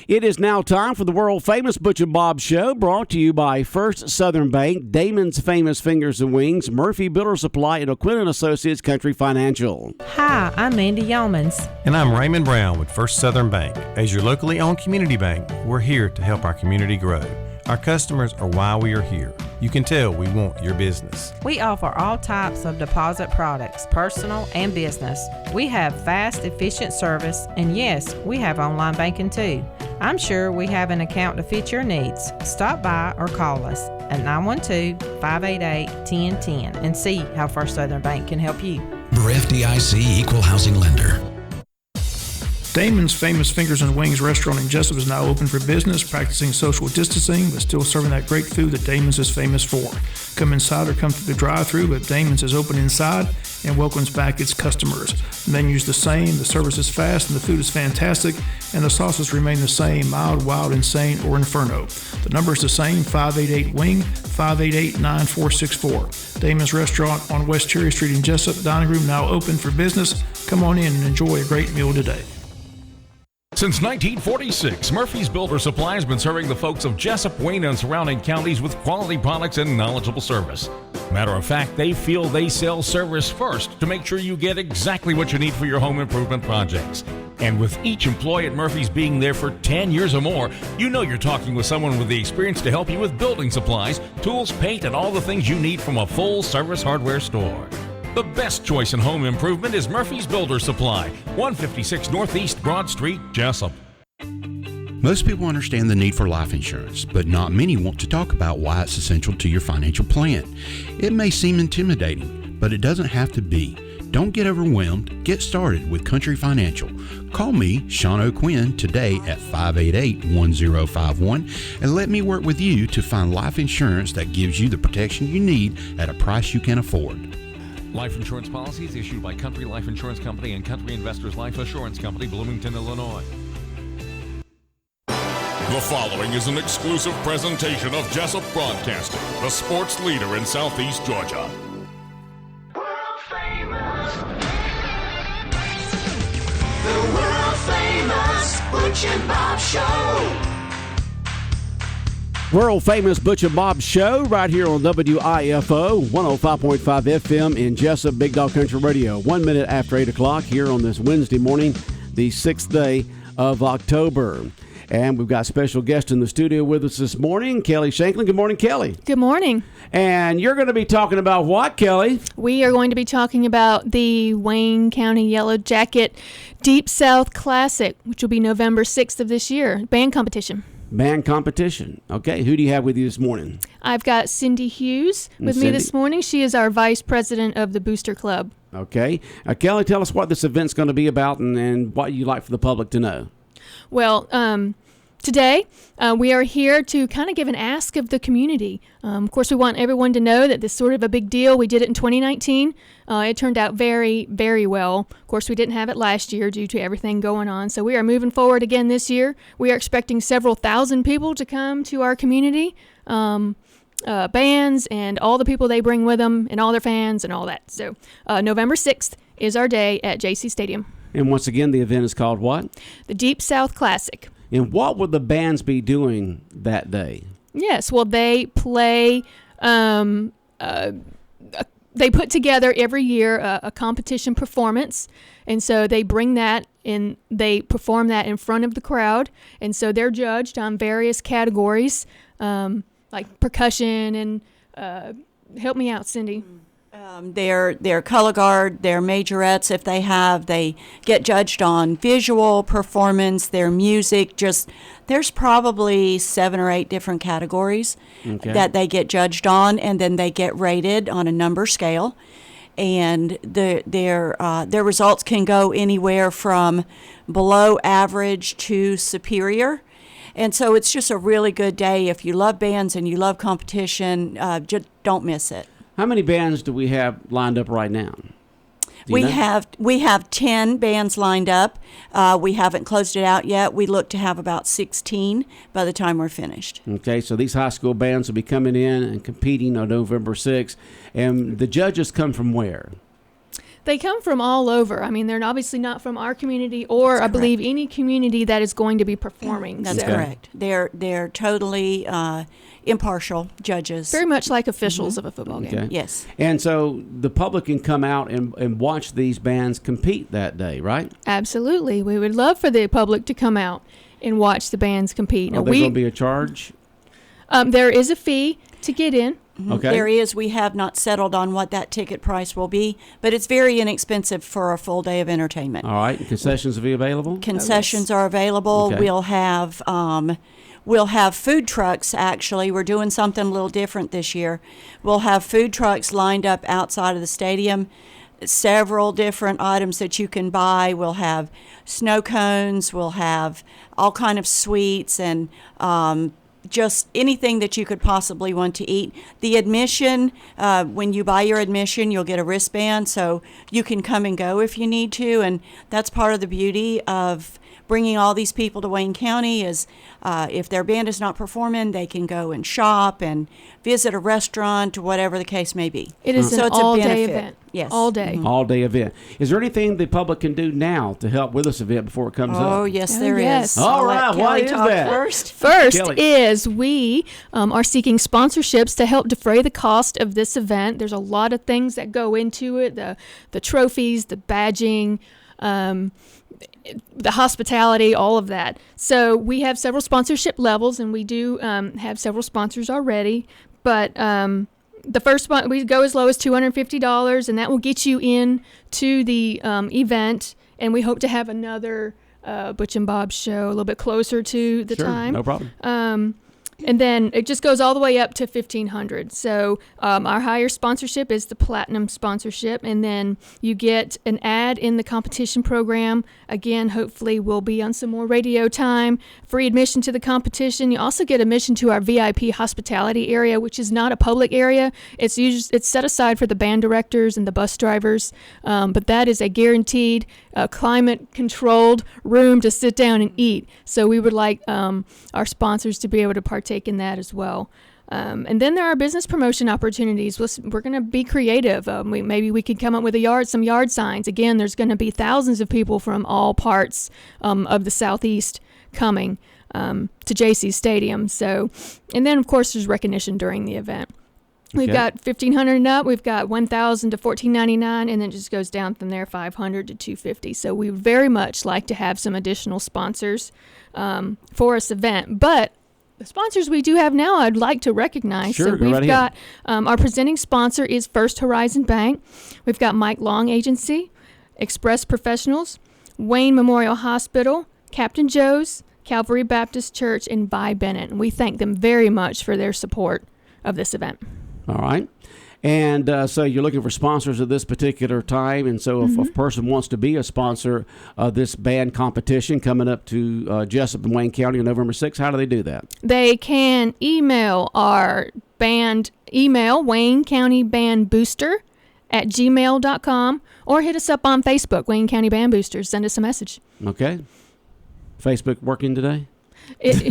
It is now time for the world-famous Butch and Bob Show, brought to you by First Southern Bank, Damon's Famous Fingers and Wings, Murphy Builder Supply, and O'Quinn & Associates Country Financial. Hi, I'm Mandy Yeomans. And I'm Raymond Brown with First Southern Bank. As your locally owned community bank, we're here to help our community grow. Our customers are why we are here. You can tell we want your business. We offer all types of deposit products, personal and business. We have fast, efficient service, and yes, we have online banking too. I'm sure we have an account to fit your needs. Stop by or call us at 912-588-1010 and see how First Southern Bank can help you. We're FDIC Equal Housing Lender. Damon's Famous Fingers and Wings restaurant in Jessup is now open for business, practicing social distancing, but still serving that great food that Damon's is famous for. Come inside or come through the drive-thru, but Damon's is open inside and welcomes back its customers. The menu's the same, the service is fast, and the food is fantastic, and the sauces remain the same, mild, wild, insane, or inferno. The number is the same, 588-WING, 588-9464. Damon's Restaurant on West Cherry Street in Jessup. Dining room now open for business. Come on in and enjoy a great meal today. Since 1946, Murphy's Builder Supply has been serving the folks of Jessup, Wayne, and surrounding counties with quality products and knowledgeable service. Matter of fact, they feel they sell service first to make sure you get exactly what you need for your home improvement projects. And with each employee at Murphy's being there for 10 years or more, you know you're talking with someone with the experience to help you with building supplies, tools, paint, and all the things you need from a full-service hardware store. The best choice in home improvement is Murphy's Builder Supply, 156 Northeast Broad Street, Jessup. Most people understand the need for life insurance, but not many want to talk about why it's essential to your financial plan. It may seem intimidating, but it doesn't have to be. Don't get overwhelmed. Get started with Country Financial. Call me, Sean O'Quinn, today at 588-1051 and let me work with you to find life insurance that gives you the protection you need at a price you can afford. Life insurance policies issued by Country Life Insurance Company and Country Investors Life Assurance Company, Bloomington, Illinois. The following is an exclusive presentation of Jessup Broadcasting, the sports leader in Southeast Georgia. World famous. The world famous Butch and Bob Show. World-famous Butch and Bob Show right here on WIFO 105.5 FM in Jessup, Big Dog Country Radio. 1 minute after 8 o'clock here on this Wednesday morning, the 6th day of October. And we've got a special guest in the studio with us this morning, Kelly Shanklin. Good morning, Kelly. Good morning. And you're going to be talking about what, Kelly? We are going to be talking about the Wayne County Yellow Jacket Deep South Classic, which will be November 6th of this year, band competition. Band competition. Okay, who do you have with you this morning? I've got Cindy Hughes with me this morning. She is our vice president of the Booster Club. Okay. Kelly, tell us what this event's going to be about and what you'd like for the public to know. Well, today we are here to kind of give an ask of the community. Of course, we want everyone to know that this is sort of a big deal. We did it in 2019. It turned out very, very well. Of course, we didn't have it last year due to everything going on. So we are moving forward again this year. We are expecting several thousand people to come to our community, bands and all the people they bring with them and all their fans and all that. So November 6th is our day at JC Stadium. And once again, the event is called what? The Deep South Classic. And what would the bands be doing that day? Yes, well, they play, they put together every year a competition performance, and so they bring that in, they perform that in front of the crowd, and so they're judged on various categories, like percussion and, help me out, Cindy. Their color guard, their majorettes, if they have, they get judged on visual performance, their music. Just there's probably 7 or 8 different categories that they get judged on, and then they get rated on a number scale. And their results can go anywhere from below average to superior. And so it's just a really good day. If you love bands and you love competition, just don't miss it. How many bands do we have lined up right now? We have 10 bands lined up. We haven't closed it out yet. We look to have about 16 by the time we're finished. Okay, so these high school bands will be coming in and competing on November 6th. And the judges come from where? They come from all over. I mean, they're obviously not from our community or That's I believe correct. any community that is going to be performing. That's So, correct. They're totally impartial judges. very much like officials of a football game. Okay. Yes. And so the public can come out and watch these bands compete that day, right? Absolutely. We would love for the public to come out and watch the bands compete. Now, Are there going to be a charge? there is a fee to get in. Okay. There is. We have not settled on what that ticket price will be, but it's very inexpensive for a full day of entertainment. All right. And concessions will be available? Concessions are available. Okay. We'll have food trucks. Actually, we're doing something a little different this year. We'll have food trucks lined up outside of the stadium. Several different items that you can buy. We'll have snow cones. We'll have all kind of sweets and just anything that you could possibly want to eat. The admission, when you buy your admission, you'll get a wristband, so you can come and go if you need to, and that's part of the beauty of bringing all these people to Wayne County is if their band is not performing, they can go and shop and visit a restaurant, whatever the case may be. It is So an it's a all-day benefit. event. Yes. All day. All-day event. Is there anything the public can do now to help with this event before it comes up? Oh, yes, there is. yes. All I'll let right, what Kelly is talk that? First. First Kelly. is we are seeking sponsorships to help defray the cost of this event. There's a lot of things that go into it, the trophies, the badging, the hospitality, all of that. So we have several sponsorship levels, and we do have several sponsors already. But the first one, we go as low as $250, and that will get you in to the event. And we hope to have another Butch and Bob Show a little bit closer to the Sure, time. no problem. And then it just goes all the way up to $1,500. So our higher sponsorship is the platinum sponsorship, and then you get an ad in the competition program. Again, hopefully we'll be on some more radio time. Free admission to the competition. You also get admission to our VIP hospitality area, which is not a public area. It's set aside for the band directors and the bus drivers, but that is a guaranteed climate-controlled room to sit down and eat. So we would like our sponsors to be able to partake in that as well. And then there are business promotion opportunities. We're going to be creative. Maybe we could come up with some yard signs. Again, there's going to be thousands of people from all parts of the Southeast coming to JC Stadium. So, and then of course there's recognition during the event. We've got $1,500 and up. We've got $1,000 to $1,499, and then it just goes down from there, $500 to $250. So we would very much like to have some additional sponsors for this event. But the sponsors we do have now, I'd like to recognize. Sure, so go we've right got our presenting sponsor is First Horizon Bank. We've got Mike Long Agency, Express Professionals, Wayne Memorial Hospital, Captain Joe's, Calvary Baptist Church, and Vi Bennett. And we thank them very much for their support of this event. All right. And so you're looking for sponsors at this particular time. And so if a person wants to be a sponsor of this band competition coming up to Jessup and Wayne County on November 6th, how do they do that? They can email our band email, Wayne County Band Booster @gmail.com, or hit us up on Facebook, Wayne County Band Boosters. Send us a message. Okay. Facebook working today? It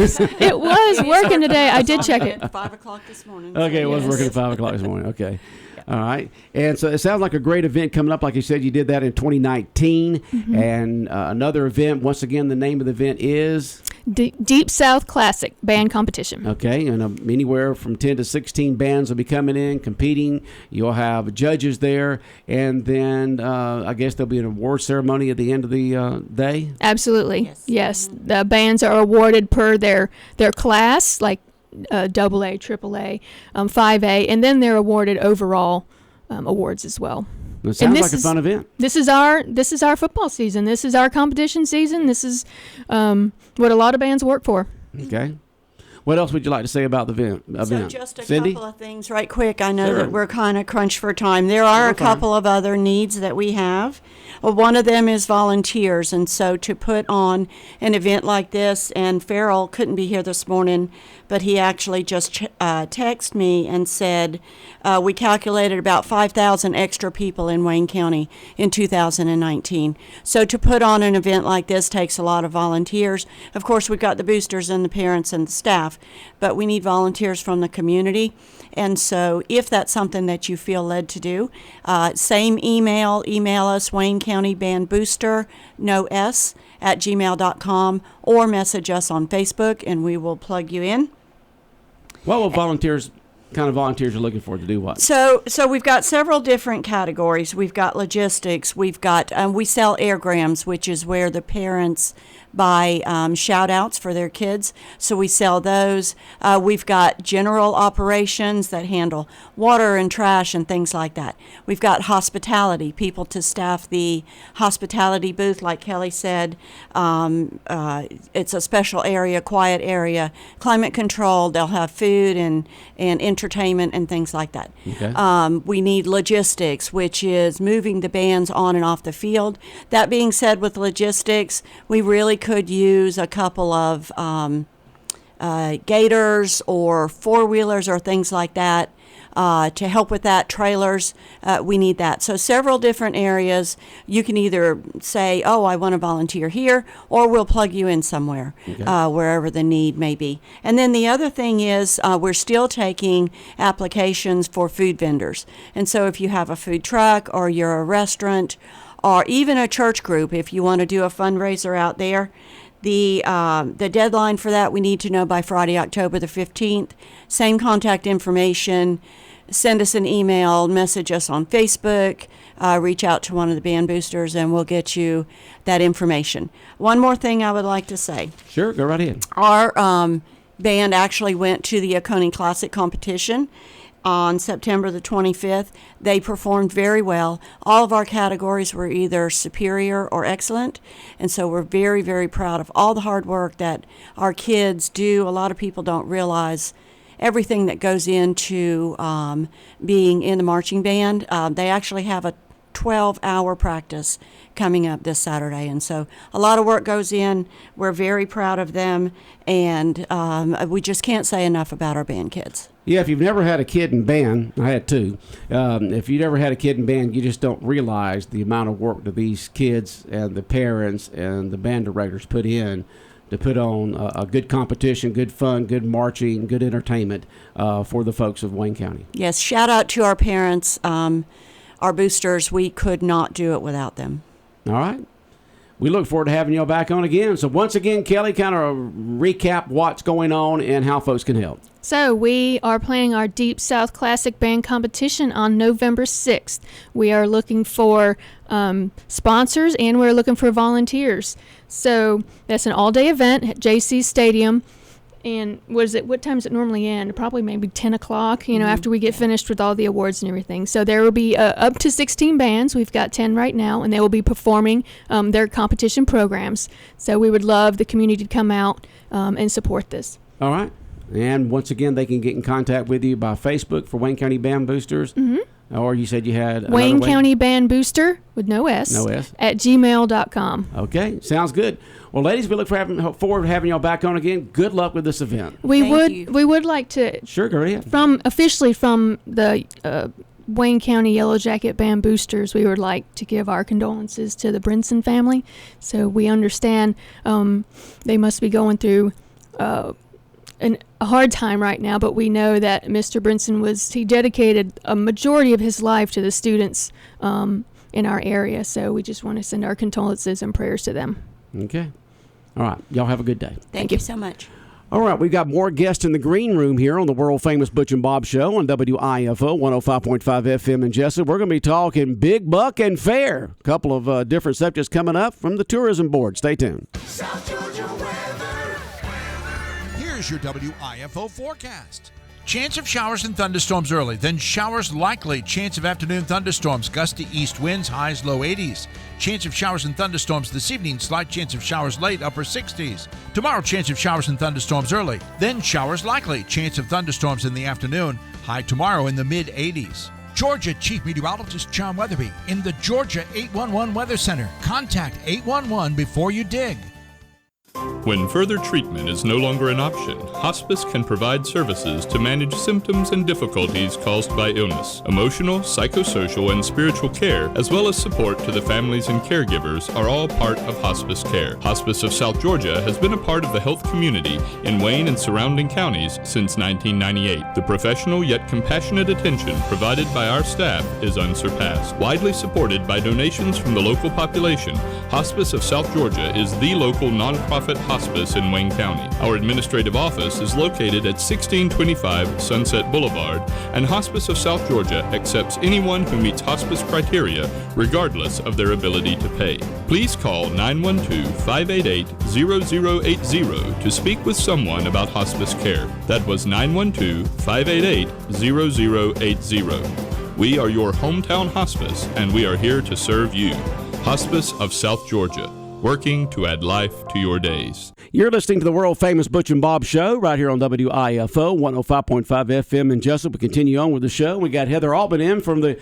was working today. I did check it. At 5 o'clock this morning. Okay, it was Yes. working at 5 o'clock this morning. Okay. All right. And so it sounds like a great event coming up. Like you said, you did that in 2019. And another event, once again, the name of the event is? Deep South Classic Band Competition. Okay. And anywhere from 10 to 16 bands will be coming in, competing. You'll have judges there. And then I guess there'll be an award ceremony at the end of the day? Absolutely. Yes. The bands are awarded per their class, like AA, AAA, 5A, and then they're awarded overall awards as well. It sounds like a fun event. This is our football season. This is our competition season. This is what a lot of bands work for. Okay. What else would you like to say about the event? So just a Cindy? couple of things right quick. I know Sure. that we're kind of crunched for time. There are a couple of other needs that we have. One of them is volunteers, and so to put on an event like this, and Farrell couldn't be here this morning, but he actually just texted me and said we calculated about 5,000 extra people in Wayne County in 2019. So to put on an event like this takes a lot of volunteers. Of course, we've got the boosters and the parents and the staff, staff, but we need volunteers from the community. And so if that's something that you feel led to do, same email us, Wayne County Band Booster, no S, @gmail.com, or message us on Facebook, and we will plug you in. What will kind of volunteers are looking for to do what? So we've got several different categories. We've got logistics. We've got we sell airgrams, which is where the parents buy shout outs for their kids. So we sell those. We've got general operations that handle water and trash and things like that. We've got hospitality, people to staff the hospitality booth, like Kelly said. It's a special area, quiet area, climate controlled. They'll have food and entertainment and things like that. Okay. We need logistics, which is moving the bands on and off the field. That being said, with logistics, we really could use a couple of gators or four-wheelers or things like that to help with that. Trailers, we need that. So several different areas. You can either say, oh, I want to volunteer here, or we'll plug you in somewhere, wherever the need may be. And then the other thing is we're still taking applications for food vendors. And so if you have a food truck or you're a restaurant or even a church group, if you want to do a fundraiser out there, the deadline for that we need to know by Friday, October the 15th. Same contact information. Send us an email, message us on Facebook, reach out to one of the band boosters, and we'll get you that information. One more thing I would like to say. Sure, go right ahead. Our band actually went to the Oconee Classic competition on September the 25th. They performed very well. All of our categories were either superior or excellent, and so we're very, very proud of all the hard work that our kids do. A lot of people don't realize everything that goes into being in the marching band. They actually have a 12-hour practice coming up this Saturday, and so a lot of work goes in. We're very proud of them, and we just can't say enough about our band kids. Yeah, if you've never had a kid in band, I had two. If you've never had a kid in band, you just don't realize the amount of work that these kids and the parents and the band directors put in to put on a good competition, good fun, good marching, good entertainment for the folks of Wayne County. Yes, shout out to our parents, our boosters. We could not do it without them. All right. We look forward to having y'all back on again. So once again, Kelly, kind of recap what's going on and how folks can help. So we are planning our Deep South Classic Band competition on November 6th. We are looking for sponsors, and we're looking for volunteers. So that's an all-day event at JC Stadium. And what time does it normally end? Probably maybe 10 o'clock, after we get finished with all the awards and everything. So there will be up to 16 bands. We've got 10 right now, and they will be performing their competition programs. So we would love the community to come out and support this. All right. And once again, they can get in contact with you by Facebook for Wayne County Band Boosters. Mm-hmm. Or you said you had Wayne County Band Booster with no S. No S. At gmail.com. Okay. Sounds good. Well, ladies, we look forward to having y'all back on again. Good luck with this event. We would like to. Sure, go ahead. Officially from the Wayne County Yellow Jacket Band Boosters, we would like to give our condolences to the Brinson family. So we understand they must be going through a hard time right now, but we know that Mr. Brinson he dedicated a majority of his life to the students in our area. So we just want to send our condolences and prayers to them. Okay. All right. Y'all have a good day. Thank you so much. All right. We've got more guests in the green room here on the world-famous Butch and Bob Show on WIFO 105.5 FM in Jessup. We're going to be talking Big Buck and Fair. A couple of different subjects coming up from the Tourism Board. Stay tuned. South Georgia weather. Here's your WIFO forecast. Chance of showers and thunderstorms early, then showers likely. Chance of afternoon thunderstorms, gusty east winds, highs low 80s. Chance of showers and thunderstorms this evening, slight chance of showers late, upper 60s. Tomorrow, chance of showers and thunderstorms early, then showers likely. Chance of thunderstorms in the afternoon, high tomorrow in the mid 80s. Georgia Chief Meteorologist John Weatherby in the Georgia 811 Weather Center. Contact 811 before you dig. When further treatment is no longer an option, hospice can provide services to manage symptoms and difficulties caused by illness. Emotional, psychosocial, and spiritual care, as well as support to the families and caregivers, are all part of hospice care. Hospice of South Georgia has been a part of the health community in Wayne and surrounding counties since 1998. The professional yet compassionate attention provided by our staff is unsurpassed. Widely supported by donations from the local population, Hospice of South Georgia is the local nonprofit hospice in Wayne County. Our administrative office is located at 1625 Sunset Boulevard, and Hospice of South Georgia accepts anyone who meets hospice criteria, regardless of their ability to pay. Please call 912-588-0080 to speak with someone about hospice care. That was 912-588-0080. We are your hometown hospice, and we are here to serve you. Hospice of South Georgia, working to add life to your days. You're listening to the world-famous Butch and Bob Show right here on WIFO 105.5 FM in Jessup. We continue on with the show. We got Heather Albin in from the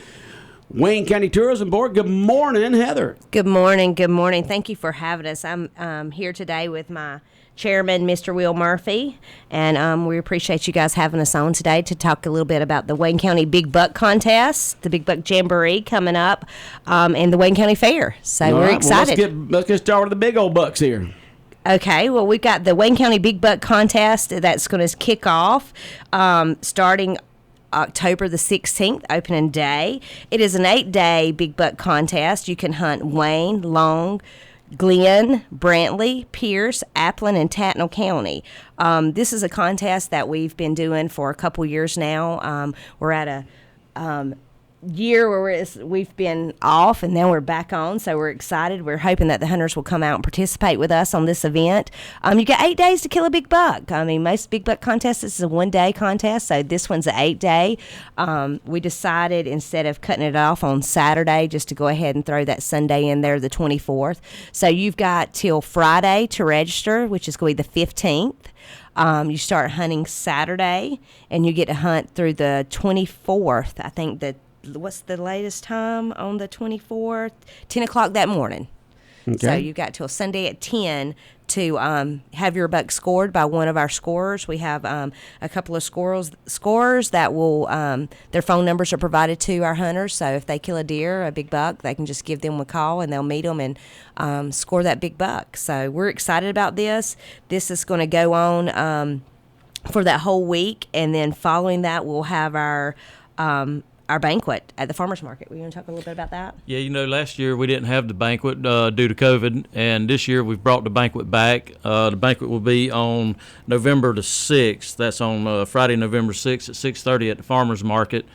Wayne County Tourism Board. Good morning, Heather. Good morning. Good morning. Thank you for having us. I'm here today with my chairman, Mr. Will Murphy, and we appreciate you guys having us on today to talk a little bit about the Wayne County Big Buck Contest, the Big Buck Jamboree coming up, and the Wayne County Fair. So we're excited. Well, let's get started with the big old bucks here. Okay, well, we've got the Wayne County Big Buck Contest that's going to kick off starting October the 16th, opening day. It is an 8-day Big Buck Contest. You can hunt Wayne, Long, Glenn, Brantley, Pierce, Applin, and Tattnall County. This is a contest that we've been doing for a couple years now. We're at a year where we've been off, and then we're back on, so we're excited. We're hoping that the hunters will come out and participate with us on this event. You got 8 days to kill a big buck. I mean, most big buck contests, this is a 1-day contest, so this one's an 8-day. We decided instead of cutting it off on Saturday, just to go ahead and throw that Sunday in there, the 24th. So you've got till Friday to register, which is going to be the 15th. You start hunting Saturday, and you get to hunt through the 24th. I think what's the latest time on the 24th? 10 o'clock that morning. Okay. So you've got till Sunday at 10 to have your buck scored by one of our scorers. We have a couple of scorers that will, their phone numbers are provided to our hunters. So if they kill a deer, a big buck, they can just give them a call and they'll meet them and score that big buck. So we're excited about this. This is going to go on for that whole week. And then following that, we'll have our banquet at the farmers market. We want to talk a little bit about that? Yeah, last year we didn't have the banquet due to COVID, and this year we've brought the banquet back. The banquet will be on November the 6th. That's on Friday, November 6th at 6:30 at the farmers market.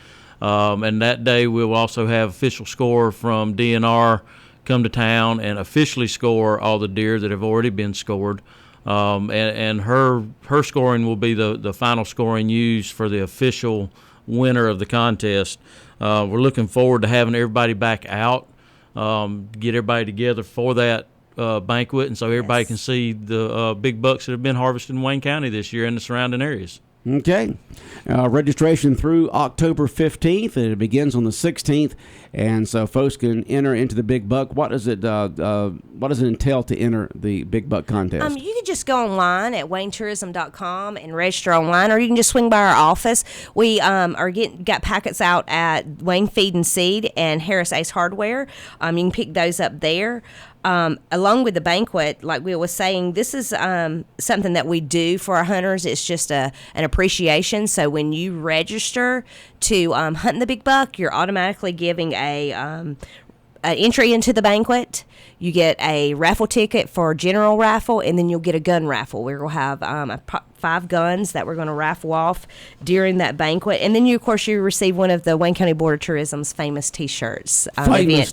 And that day we'll also have official score from DNR come to town and officially score all the deer that have already been scored. And her scoring will be the final scoring used for the official winner of the contest. We're looking forward to having everybody back out, get everybody together for that banquet, and so everybody can see the big bucks that have been harvested in Wayne County this year and the surrounding areas. Okay. Registration through October 15th, and it begins on the 16th, and so folks can enter into the Big Buck. What does it entail to enter the Big Buck contest? You can just go online at waynetourism.com and register online, or you can just swing by our office. We got packets out at Wayne Feed and Seed and Harris Ace Hardware. You can pick those up there. Along with the banquet, like we was saying, this is something that we do for our hunters. It's just an appreciation. So when you register to hunt the big buck, you're automatically giving an entry into the banquet. You get a raffle ticket for general raffle, and then you'll get a gun raffle. We're going to have 5 guns that we're going to raffle off during that banquet. And then, of course, you receive one of the Wayne County Board of Tourism's famous T-shirts. Famous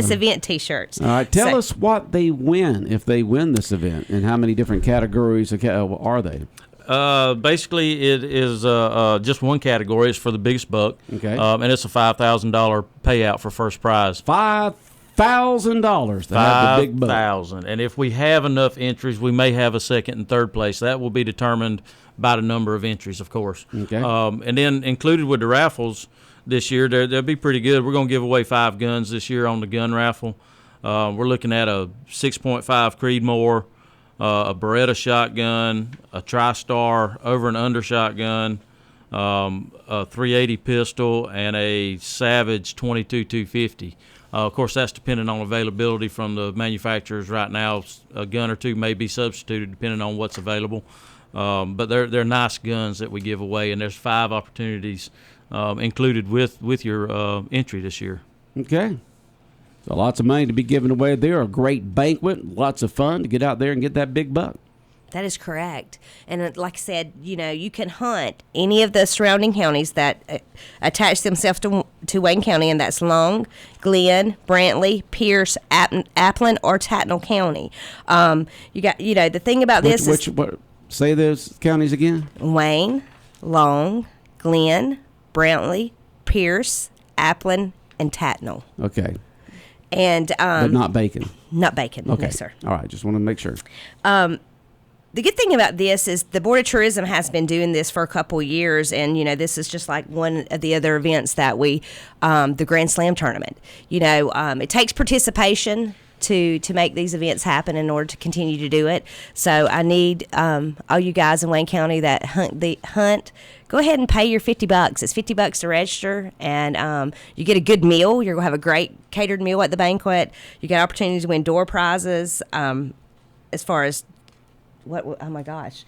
event T-shirts. All right. Tell us what they win if they win this event, and how many different categories are they? Basically, it is just one category. It's for the biggest buck. Okay. And it's a $5,000 payout for first prize. $5,000 to have the big buck. $5,000. And if we have enough entries, we may have a second and third place. That will be determined by the number of entries, of course. Okay. And then included with the raffles this year, they'll be pretty good. We're going to give away 5 guns this year on the gun raffle. We're looking at a 6.5 Creedmoor, a Beretta shotgun, a TriStar over and under shotgun, a 380 pistol, and a Savage 22-250. Of course, that's depending on availability from the manufacturers. Right now, a gun or two may be substituted depending on what's available. But they're nice guns that we give away, and there's 5 opportunities included with your entry this year. Okay. So lots of money to be given away there. A great banquet, lots of fun to get out there and get that big buck. That is correct. And like I said, you can hunt any of the surrounding counties that attach themselves to Wayne County, and that's Long, Glenn, Brantley, Pierce, Applin, or Tattnall County. You got, the thing about this is... Say those counties again. Wayne, Long, Glenn, Brantley, Pierce, Applin, and Tattnall. Okay. And but not Bacon. Not Bacon. Okay. No, sir. All right. Just want to make sure. The good thing about this is the Board of Tourism has been doing this for a couple of years, and this is just like one of the other events that the Grand Slam tournament. It takes participation to make these events happen in order to continue to do it. So I need all you guys in Wayne County that hunt. Go ahead and pay your $50. It's $50 to register, and you get a good meal. You're gonna have a great catered meal at the banquet. You get opportunities to win door prizes. As far as oh my gosh.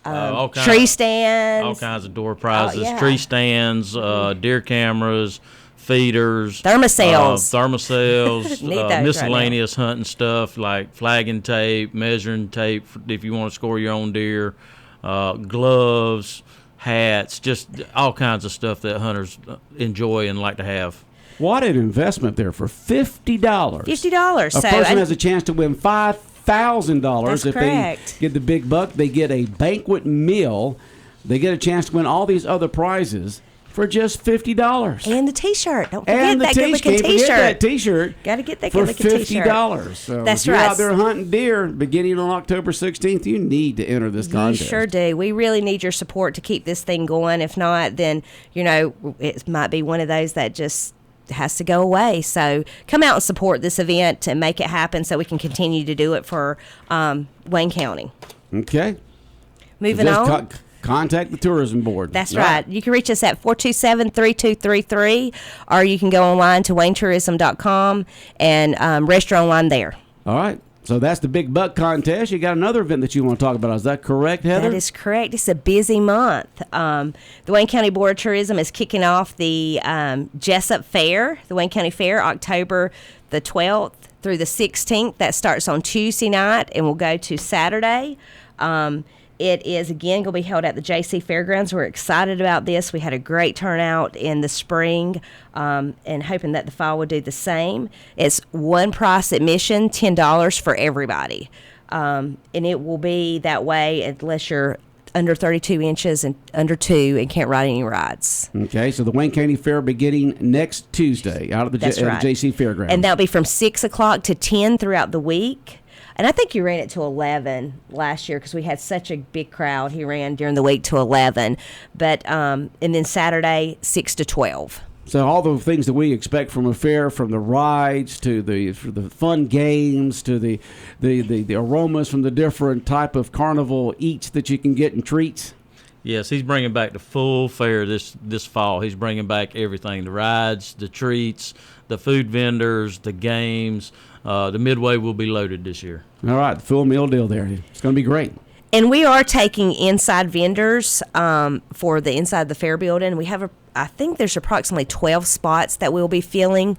Tree stands. All kinds of door prizes, tree stands, deer cameras, feeders, thermocelles, miscellaneous hunting stuff like flagging tape, measuring tape if you want to score your own deer, gloves, hats, just all kinds of stuff that hunters enjoy and like to have. What an investment there for $50. $50. A person has a chance to win $5,000 if correct. They get the big buck. They get a banquet meal. They get a chance to win all these other prizes for just $50. And the T-shirt. Don't forget that good-looking T-shirt. Forget that T-shirt. Got to get that for good-looking T-shirt. $50. So that's if you're right. out there hunting deer beginning on October 16th, you need to enter this contest. You sure do. We really need your support to keep this thing going. If not, then, it might be one of those that just has to go away. So come out and support this event and make it happen so we can continue to do it for Wayne County. Okay. Moving on. Contact the tourism board. That's right. You can reach us at 427-3233, or you can go online to waynetourism.com and register online there. All right. So that's the Big Buck Contest. You got another event that you want to talk about. Is that correct, Heather? That is correct. It's a busy month. The Wayne County Board of Tourism is kicking off the Jessup Fair, the Wayne County Fair, October the 12th through the 16th. That starts on Tuesday night and will go to Saturday. It is, again, going to be held at the JC Fairgrounds. We're excited about this. We had a great turnout in the spring and hoping that the fall will do the same. It's one price admission, $10 for everybody. And it will be that way unless you're under 32 inches and under 2 and can't ride any rides. Okay, so the Wayne County Fair beginning next Tuesday out of the JC Fairgrounds. And that'll be from 6 o'clock to 10 throughout the week. And I think he ran it to 11 last year because we had such a big crowd. He ran during the week to 11. But and then Saturday, 6 to 12. So all the things that we expect from a fair, from the rides to the fun games to the aromas from the different type of carnival eats that you can get and treats. Yes, he's bringing back the full fair this fall. He's bringing back everything: the rides, the treats, the food vendors, the games. The Midway will be loaded this year. All right, the full meal deal there. It's going to be great. And we are taking inside vendors for the inside of the fair building. We have I think there's approximately 12 spots that we'll be filling.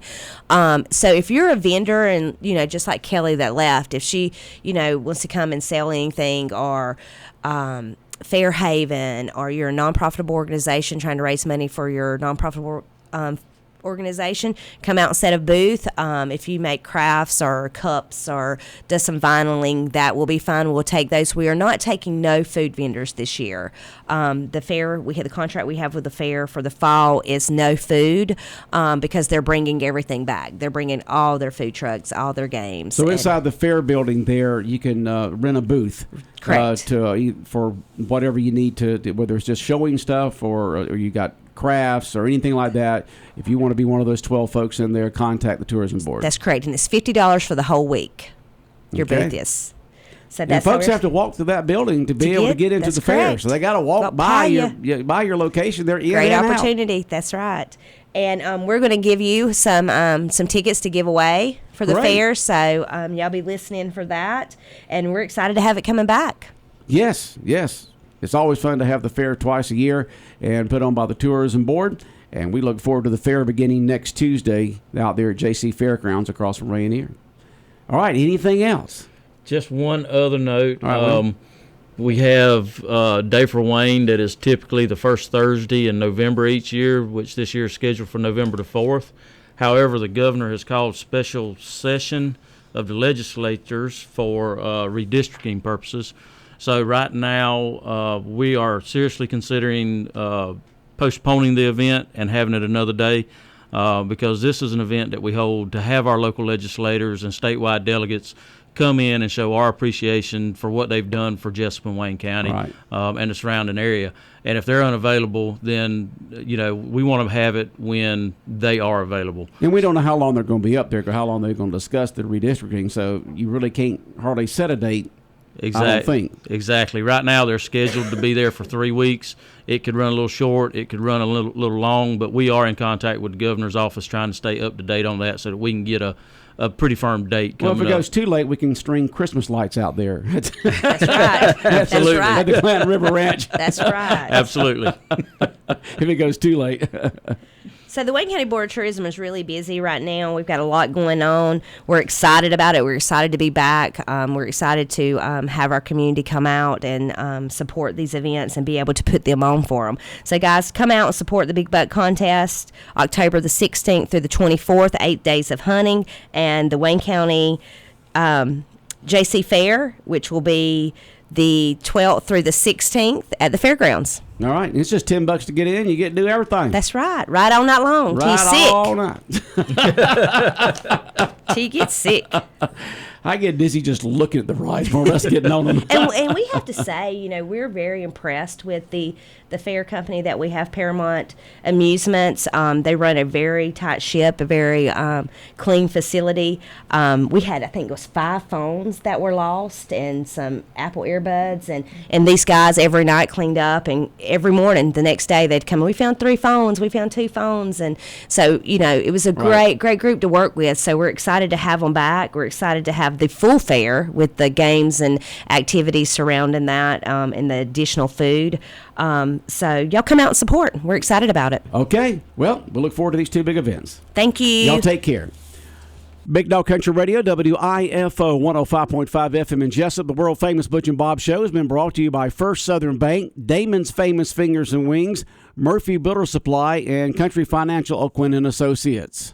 So if you're a vendor and, just like Kelly that left, if she, wants to come and sell anything, or Fairhaven, or you're a non-profitable organization trying to raise money for your non-profitable organization, come out and set a booth. If you make crafts or cups or does some vinyling, that will be fine. We'll take those. We are not taking no food vendors this year. The fair, the contract we have with the fair for the fall is no food because they're bringing everything back. They're bringing all their food trucks, all their games. So inside the fair building there, you can rent a booth. Correct. For whatever you need to, whether it's just showing stuff or you got crafts or anything like that. If you want to be one of those 12 folks in there, contact the tourism board. That's correct, and it's $50 for the whole week. Your booth is. So And that's folks have to walk through that building to be able to get into the fair. So they got to walk by your location. They're in Great and out. opportunity. That's right. And we're going to give you some tickets to give away for the fair. So y'all be listening for that. And we're excited to have it coming back. Yes. It's always fun to have the fair twice a year and put on by the tourism board. And we look forward to the fair beginning next Tuesday out there at JC Fairgrounds across from Rainier. All right, anything else? Just one other note. Right, we have Day for Wayne that is typically the first Thursday in November each year, which this year is scheduled for November the 4th. However, the governor has called special session of the legislatures for redistricting purposes. So right now, we are seriously considering postponing the event and having it another day because this is an event that we hold to have our local legislators and statewide delegates come in and show our appreciation for what they've done for Jessup and Wayne County and the surrounding area. And if they're unavailable, then, we want to have it when they are available. And we don't know how long they're going to be up there or how long they're going to discuss the redistricting, so you really can't hardly set a date. Exactly. I don't think. Exactly. Right now, they're scheduled to be there for 3 weeks. It could run a little short. It could run a little long. But we are in contact with the governor's office trying to stay up to date on that so that we can get a pretty firm date coming up. Well, if it goes too late, we can string Christmas lights out there. That's right. Absolutely. That's right. At the Clanton River Ranch. That's right. Absolutely. If it goes too late. So the Wayne County Board of Tourism is really busy right now. We've got a lot going on. We're excited about it. We're excited to be back. We're excited to have our community come out and support these events and be able to put them on for them. So, guys, come out and support the Big Buck Contest, October the 16th through the 24th, 8 days of hunting, and the Wayne County JC Fair, which will be the 12th through the 16th at the fairgrounds. All right. It's just $10 to get in. You get to do everything. That's right. Right all night long. Right till sick. all night. Till you get sick. I get dizzy just looking at the rides more or less getting on them. And we have to say, we're very impressed with the fair company that we have, Paramount Amusements. They run a very tight ship, a very clean facility. We had, I think it was 5 phones that were lost and some Apple earbuds. And these guys every night cleaned up, and every morning, the next day, they'd come, we found 3 phones, we found 2 phones. And so, it was a great group to work with. So we're excited to have them back. We're excited to have the full fair with the games and activities surrounding that and the additional food. So y'all come out and support. We're excited about it. Okay. Well, we'll look forward to these 2 big events. Thank you. Y'all take care. Big Dog Country Radio, WIFO 105.5 FM in Jessup. The world-famous Butch and Bob Show has been brought to you by First Southern Bank, Damon's Famous Fingers and Wings, Murphy Builder Supply, and Country Financial O'Quinn & Associates.